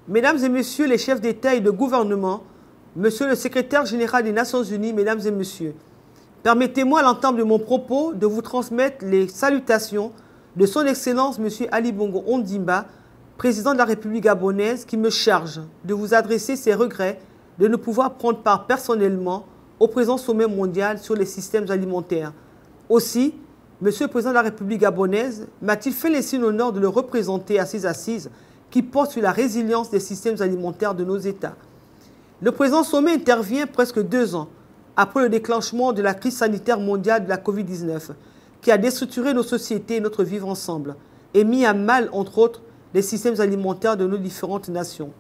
Mesdames et messieurs les chefs d'État et de gouvernement, monsieur le secrétaire général des Nations Unies, mesdames et messieurs, permettez-moi à l'entame de mon propos de vous transmettre les salutations de son Excellence monsieur Ali Bongo Ondimba, président de la République gabonaise, qui me charge de vous adresser ses regrets de ne pouvoir prendre part personnellement au présent sommet mondial sur les systèmes alimentaires. Aussi, monsieur le président de la République gabonaise m'a-t-il fait l'estime l'honneur de le représenter à ces assises qui portent sur la résilience des systèmes alimentaires de nos États. Le présent sommet intervient presque 2 ans après le déclenchement de la crise sanitaire mondiale de la Covid-19 qui a déstructuré nos sociétés et notre vivre ensemble et mis à mal, entre autres, les systèmes alimentaires de nos différentes nations.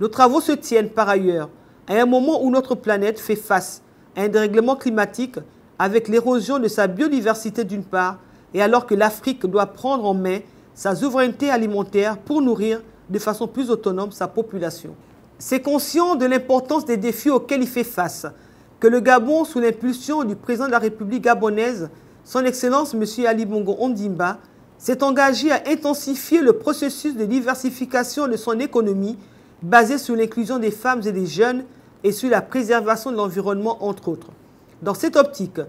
Nos travaux se tiennent par ailleurs à un moment où notre planète fait face à un dérèglement climatique avec l'érosion de sa biodiversité d'une part et alors que l'Afrique doit prendre en main sa souveraineté alimentaire pour nourrir de façon plus autonome sa population. C'est conscient de l'importance des défis auxquels il fait face que le Gabon, sous l'impulsion du président de la République gabonaise, son Excellence M. Ali Bongo Ondimba, s'est engagé à intensifier le processus de diversification de son économie basé sur l'inclusion des femmes et des jeunes et sur la préservation de l'environnement, entre autres. Dans cette optique,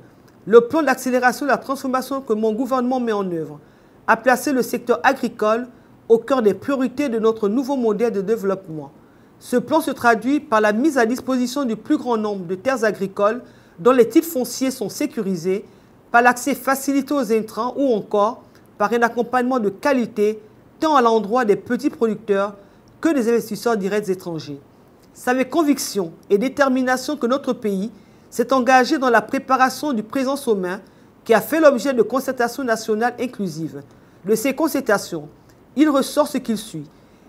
le plan d'accélération de la transformation que mon gouvernement met en œuvre a placé le secteur agricole au cœur des priorités de notre nouveau modèle de développement. Ce plan se traduit par la mise à disposition du plus grand nombre de terres agricoles dont les titres fonciers sont sécurisés, par l'accès facilité aux intrants ou encore par un accompagnement de qualité tant à l'endroit des petits producteurs que des investisseurs directs étrangers. C'est avec conviction et détermination que notre pays s'est engagé dans la préparation du présent sommet qui a fait l'objet de concertations nationales inclusives. De ces concertations, il ressort ce qu'il suit.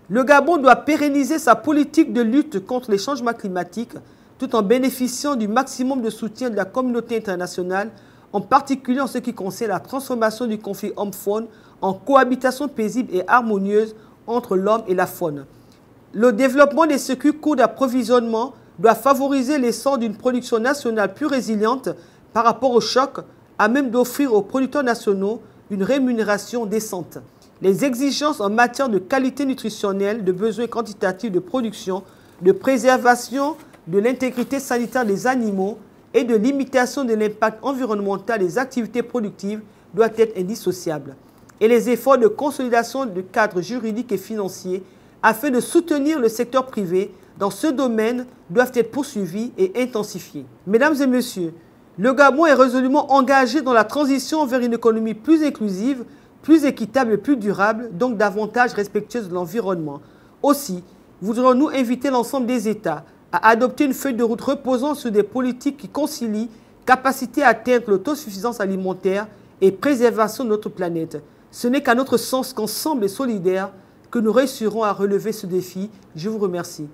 Le Gabon doit pérenniser sa politique de lutte contre les changements climatiques tout en bénéficiant du maximum de soutien de la communauté internationale, en particulier en ce qui concerne la transformation du conflit homme-faune en cohabitation paisible et harmonieuse entre l'homme et la faune. Le développement des circuits courts d'approvisionnement doit favoriser l'essor d'une production nationale plus résiliente par rapport au choc, à même d'offrir aux producteurs nationaux une rémunération décente. Les exigences en matière de qualité nutritionnelle, de besoins quantitatifs de production, de préservation de l'intégrité sanitaire des animaux et de limitation de l'impact environnemental des activités productives doivent être indissociables. Et les efforts de consolidation du cadre juridique et financier afin de soutenir le secteur privé dans ce domaine doivent être poursuivis et intensifiés. Mesdames et messieurs, le Gabon est résolument engagé dans la transition vers une économie plus inclusive, plus équitable et plus durable, donc davantage respectueuse de l'environnement. Aussi, voudrons-nous inviter l'ensemble des États à adopter une feuille de route reposant sur des politiques qui concilient capacité à atteindre l'autosuffisance alimentaire et préservation de notre planète. Ce n'est qu'à notre sens qu'ensemble et solidaires que nous réussirons à relever ce défi. Je vous remercie.